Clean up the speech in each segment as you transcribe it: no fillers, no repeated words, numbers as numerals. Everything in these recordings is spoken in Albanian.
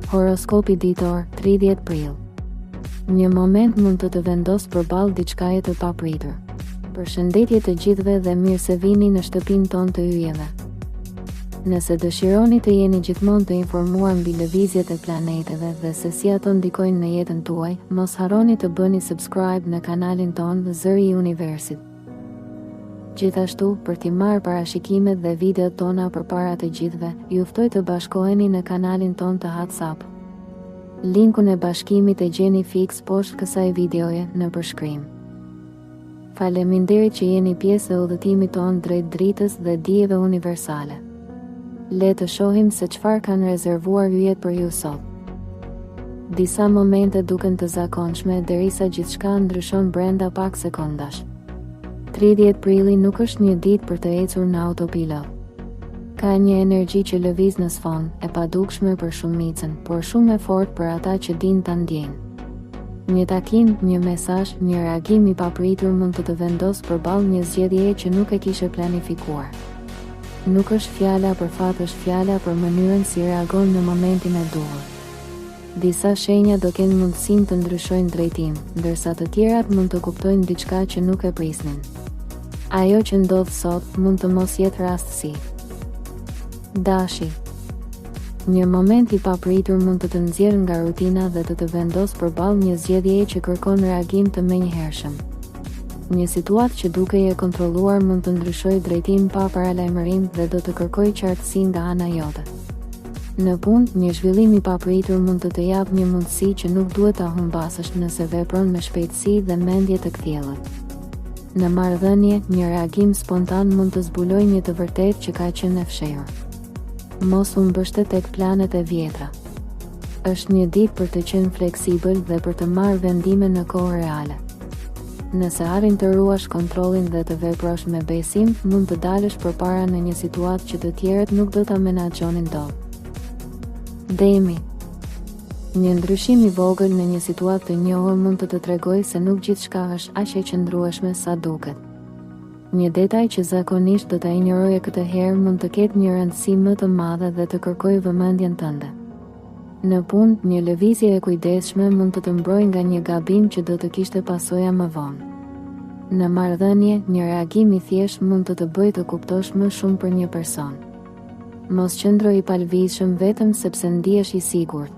Horoskopi ditor, 30 prill. Një moment mund të vendos përballë diçkaje të papritur. Përshëndetje të gjithëve dhe mirë se vini në shtëpinë tonë të yjeve. Nëse dëshironi të jeni gjithmonë të informuar mbi lëvizjet e planeteve dhe se si ato ndikojnë në jetën tuaj, mos harroni të bëni subscribe në kanalin tonë Zëri i Universit. Gjithashtu, për t'i marrë parashikimet dhe videot tona përpara të gjithëve, ju ftoj të bashkoheni në kanalin ton të WhatsApp. Linkun e bashkimit e gjeni fiks poshtë kësaj videoje në përshkrim. Faleminderit që jeni pjesë e udhëtimit ton drejt dritës dhe dijeve universale. Le të shohim se çfarë kanë rezervuar yjet për ju sot. Disa momente duken të zakonshme derisa gjithçka ndryshon brenda pak sekondash. 30 prilli nuk është një ditë për të ecur në autopilot. Ka një energji që lëviz në sfond, e padukshme për shumicën, por shumë e fortë për ata që dinë ta ndjejnë. Një takim, një mesazh, një reagim i papritur mund të të vendosë përballë një zgjedhjeje që nuk e kishe planifikuar. Nuk është fjala për fat, është fjala për mënyrën si reagon në momentin e duhur. Disa shenja do kenë mundësinë të ndryshojnë drejtim, ndërsa të tjerat mund të kuptojnë diçka që nuk e prisnin. Ajo që ndodh sot mund të mos jetë rastësi. Dashi. Një moment i papritur mund të nxjerrë nga rutina dhe të vendosë përballë një zgjedhjeje që kërkon reagim të menjëhershëm. Një situatë që dukej e kontrolluar mund të ndryshojë drejtim pa paralajmërim dhe do të kërkojë qartësi nga ana jote. Në punë, një zhvillim i papritur mund të japë një mundësi që nuk duhet ta humbasësh nëse vepron me shpejtësi dhe mendje të kthjellët. Në marrëdhënie, një reagim spontan mund të zbulojë një të vërtetë që ka qenë e fshehur. Mos u mbështet tek planet e vjetra. Është një ditë për të qenë fleksibël dhe për të marrë vendime në kohë reale. Nëse arrin të ruash kontrollin dhe të veprosh me besim, mund të dalësh përpara në një situatë që të tjerët nuk do ta menaxhonin dot. Demi. Një ndryshim i vogël në një situatë të njohur mund të të tregojë se nuk gjithçka është aq e qëndrueshme sa duket. Një detaj që zakonisht do ta injoroje këtë herë mund të ketë një rëndësi më të madhe dhe të kërkojë vëmendjen tënde. Në punë, një lëvizje e kujdesshme mund të mbrojë nga një gabim që do të kishte pasoja më vonë. Në marrëdhënie, një reagim i thjeshtë mund të bëjë të kuptosh më shumë për një person. Mos qëndro i palvizshëm vetëm sepse ndihesh i sigurt.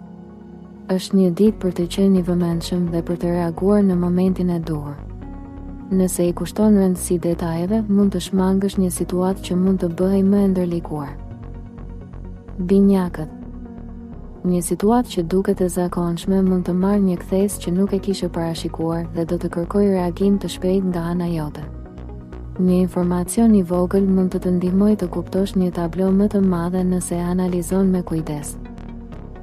Është një ditë për të qenë i vëmendshëm dhe për të reaguar në momentin e duhur. Nëse i kushton rëndësi detajeve, mund të shmangësh një situatë që mund të bëhej më e ndërlikuar. Binjakët. Një situatë që duket e zakonshme mund të marrë një kthes që nuk e kishe parashikuar dhe do të kërkojë reagim të shpejtë nga ana jote. Një informacion i vogël mund të ndihmojë të kuptosh një tablo më të madhe nëse e analizon me kujdes.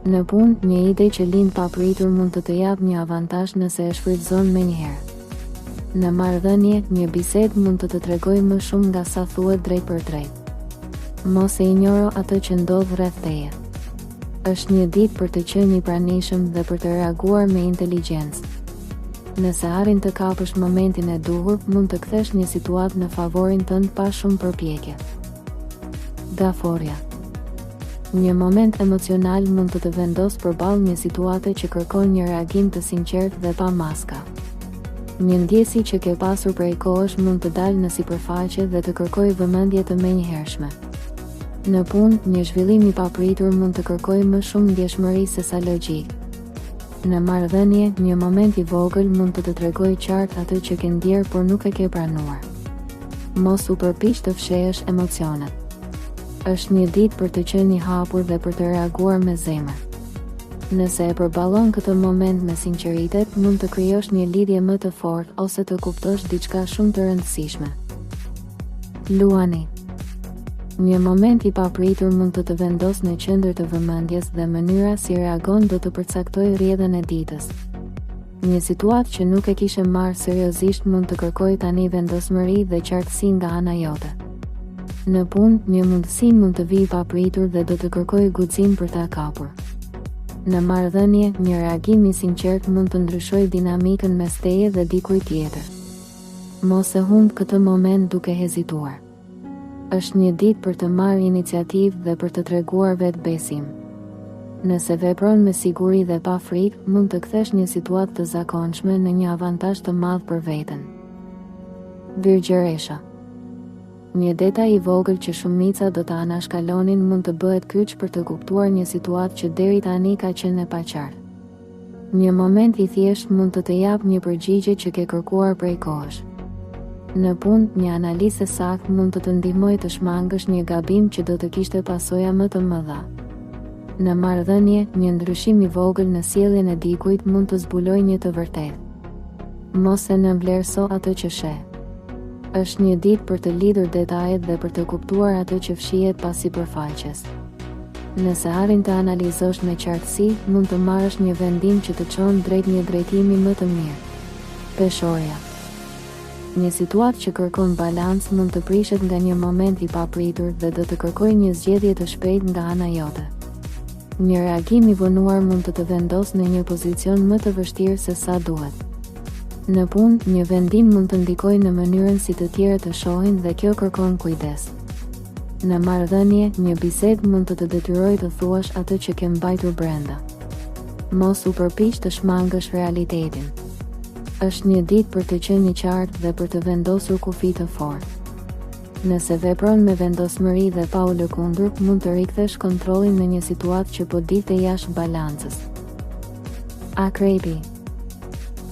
Në punë, një ide që lind papritur mund të japë një avantazh nëse e shfrytëzon menjëherë. Në marrëdhënie, një bisedë mund të tregojë më shumë nga sa thuhet drejt për drejt. Mos e injoro atë që ndodh rreth teje. Është një ditë për të qenë i pranishëm dhe për të reaguar me inteligjencë. Nëse arrin të kapësh momentin e duhur, mund të kthesh një situatë në favorin tënd pa shumë përpjekje. Gaforja. Një moment emocional mund të vendosë përballë një situate që kërkon një reagim të sinqertë dhe pa maska. Një ndjesi që ke pasur prej kohësh mund të dalë në sipërfaqe dhe të kërkojë vëmendje të menjëhershme. Në punë, një zhvillim i papritur mund të kërkojë më shumë ndjeshmëri sesa logjikë. Në marrëdhënie, një moment i vogël mund të tregojë qartë atë që ke ndjerë por nuk e ke pranuar. Mos u përpiq të fshehesh emocionet. Është një ditë për të qenë i hapur dhe për të reaguar me zemër. Nëse e përballon këtë moment me sinqeritet, mund të krijosh një lidhje më të fortë ose të kuptosh diçka shumë të rëndësishme. Luani. Një moment i papritur mund të vendosë në qendër të vëmendjes dhe mënyra si reagon do të përcaktojë rrjedhën e ditës. Një situatë që nuk e kishe marrë seriozisht mund të kërkojë tani vendosmëri dhe qartësi nga ana jote. Në punë, një mundësi mund të vijë papritur dhe do të kërkojë guxim për ta kapur. Në marrëdhënie, një reagim i sinqert mund të ndryshojë dinamikën mes teje dhe dikujt tjetër. Mos e humb këtë moment duke hezituar. Është një ditë për të marrë iniciativë dhe për të treguar vetbesim. Nëse vepron me siguri dhe pa frikë, mund të kthesh një situatë të zakonshme në një avantazh të madh për veten. Virgjëresha. Një detaj i vogël që shumica do ta anashkalonin mund të bëhet kyç për të kuptuar një situatë që deri tani ka qenë e paqartë. Një moment i thjesht mund të jap një përgjigje që ke kërkuar prej kohësh. Në punë, një analizë e saktë mund të të ndihmojë të shmangësh një gabim që do të kishte pasoja më të mëdha. Në marrëdhënie, një ndryshim i vogël në sjelljen e dikujt mund të zbulojë një të vërtetë. Mos e nënvlerëso atë që sheh. Është një ditë për të lidhur detajet dhe për të kuptuar atë që fshihet pas sipërfaqes. Nëse arrin të analizosh me qartësi, mund të marrësh një vendim që të çon drejt një drejtimi më të mirë. Peshorja. Një situatë që kërkon balancë mund të prishet nga një moment i papritur dhe do të kërkojë një zgjedhje të shpejtë nga ana jote. Një reagim i vonuar mund të të vendosë në një pozicion më të vështirë se sa duhet. Në punë, një vendim mund të ndikojë në mënyrën si të tjerët të shohin dhe kjo kërkon kujdes. Në marrëdhënie, një bisedë mund të të detyrojë të thuash atë që ke mbajtur brenda. Mos u përpiq të shmangësh realitetin. Është një ditë për të qenë i qartë dhe për të vendosur kufi të fortë. Nëse vepron me vendosmëri dhe pa u lëkundur, mund të rikthesh kontrollin në një situatë që po dilte jashtë balancës. Akrepi.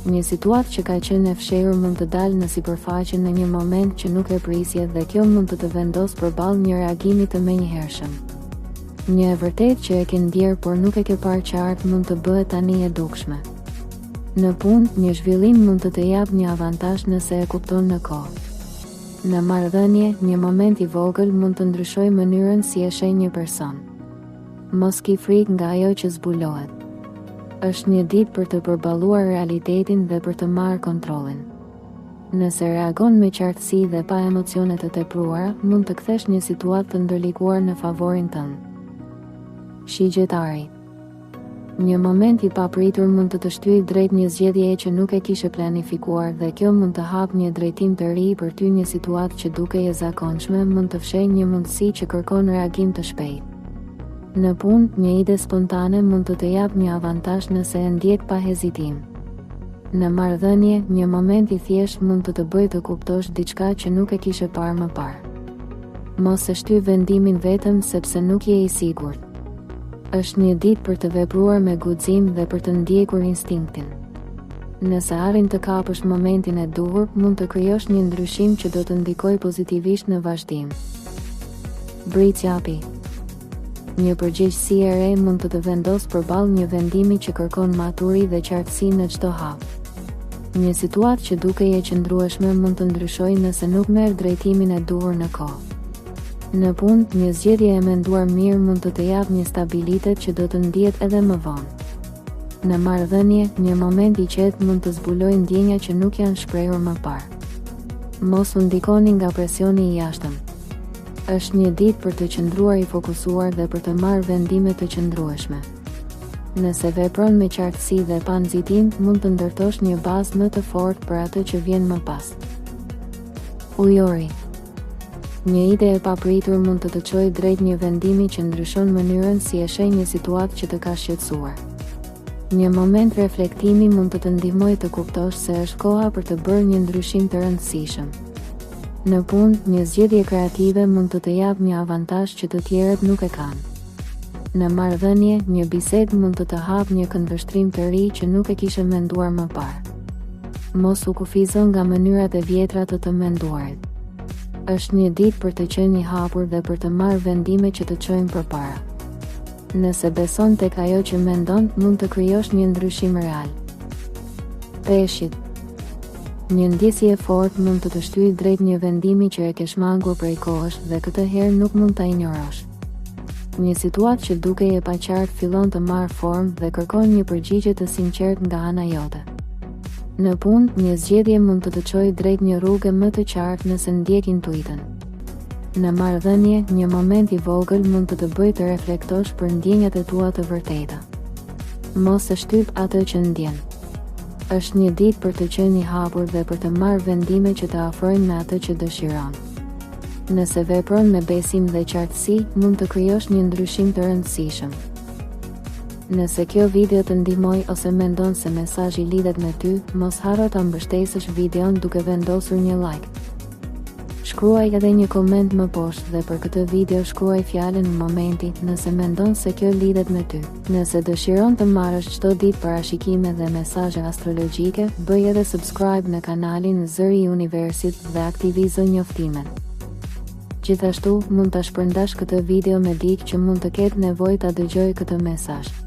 Një situatë që ka qenë e fshehur mund të dalë në sipërfaqe në një moment që nuk e prisje dhe kjo mund të të vendosë përballë një reagimi të menjëhershëm. Një e vërtetë që e ke ndjerë por nuk e ke parë qartë mund të bëhet tani e dukshme. Në punë, një zhvillim mund të të japë një avantazh nëse e kupton në kohë. Në marrëdhënie, një moment i vogël mund të ndryshojë mënyrën si e sheh një person. Mos ki frikë nga ajo që zbulohet. Është një ditë për të përballuar realitetin dhe për të marrë kontrollin. Nëse reagon me qartësi dhe pa emocione të tepruara, mund të kthesh një situatë të ndërlikuar në favorin tënd. Shigjetari. Një moment i papritur mund të shtyjë drejt një zgjedhjeje që nuk e kishe planifikuar dhe kjo mund të hapë një drejtim të ri për ty. Një situatë që dukej e zakonshme mund të fshejë një mundësi që kërkon reagim të shpejtë. Në punë, një ide spontane mund të japë një avantazh nëse e ndjek pa hezitim. Në marrëdhënie, një moment i thjeshtë mund të bëjë të kuptosh diçka që nuk e kishe parë më parë. Mos e shtyj vendimin vetëm sepse nuk je i sigurt. Është një ditë për të vepruar me guxim dhe për të ndjekur instinktin. Nëse arrin të kapësh momentin e duhur, mund të krijosh një ndryshim që do të ndikojë pozitivisht në vazhdim. Britsjapi. Një përgjegjësi e re mund të vendosë përballë një vendimi që kërkon maturi dhe qartësi në çdo hap. Një situatë që dukej e qëndrueshme mund të ndryshojë nëse nuk merr drejtimin e duhur në kohë. Në punë, një zgjedhje e menduar mirë mund të japë një stabilitet që do të ndihet edhe më vonë. Në marrëdhënie, një moment i qetë mund të zbulojë ndjenja që nuk janë shprehur më parë. Mos u ndikoni nga presioni i jashtëm. Është një ditë për të qëndruar i fokusuar dhe për të marrë vendime të qëndrueshme. Nëse vepron me qartësi dhe pa nxitim, mund të ndërtosh një bazë më të fortë për atë që vjen më pas. Ujori. Një ide e papritur mund të çojë drejt një vendimi që ndryshon mënyrën si e sheh një situatë që të ka shqetësuar. Një moment reflektimi mund të ndihmojë të kuptosh se është koha për të bërë një ndryshim të rëndësishëm. Në punë, një zgjedhje kreative mund të japë një avantazh që të tjerët nuk e kanë. Në marrëdhënie, një bisedë mund të hapë një këndvështrim të ri që nuk e kishe menduar më parë. Mos u kufizo nga mënyrat e vjetra të menduarit. Është një ditë për të qenë i hapur dhe për të marrë vendime që të çojnë përpara. Nëse beson tek ajo që mendon, mund të krijosh një ndryshim real. Peshqit. Një ndjesje e fortë mund të shtyjë drejt një vendimi që e ke shmangur prej kohësh dhe këtë herë nuk mund ta injorosh. Një situatë që dukej e paqartë fillon të marrë formë dhe kërkon një përgjigje të sinqertë nga ana jote. Në punë, një zgjedhje mund të çojë drejt një rrugë më të qartë nëse ndjek intuitën. Në marrëdhënie, një moment i vogël mund të bëjë të reflektosh për ndjenjat e tua të vërteta. Mos e shtyp atë që ndjen. Është një ditë për të qenë i hapur dhe për të marrë vendime që të afrojnë me atë që dëshiron. Nëse vepron me besim dhe qartësi, mund të krijosh një ndryshim të rëndësishëm. Nëse kjo video të ndihmoi ose mendon se mesazhi lidhet me ty, mos harro ta mbështesësh videon duke vendosur një like. Shkruaj edhe një koment më poshtë dhe për këtë video shkruaj fjalën momenti nëse mendon se kjo lidhet me ty. Nëse dëshiron të marrësh çdo ditë parashikime dhe mesazhe astrologjike, bëj edhe subscribe në kanalin Zëri i Universit dhe aktivizo njoftimet. Gjithashtu, mund ta shpërndash këtë video me dikë që mund të ketë nevojë ta dëgjojë këtë mesazh.